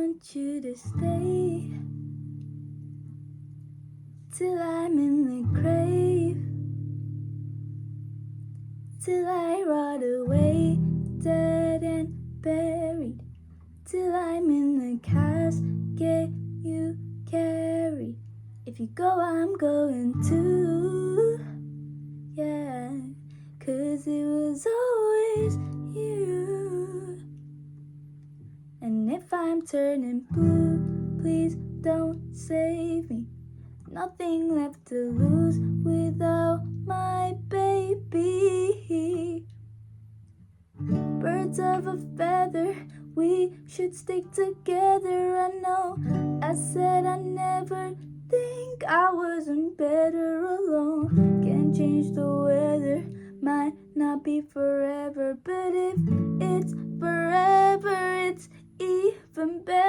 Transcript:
want you to stay till I'm in the grave, till I rot away, dead and buried, till I'm in the casket you carried. If you go, I'm going too, yeah, 'cause it was always you. And if I'm turning blue, please don't save me. Nothing left to lose without my baby. Birds of a feather, we should stick together. I know I said I never think I wasn't better alone. Can't change the weather, might not be forever, but if it's forever, it's even better.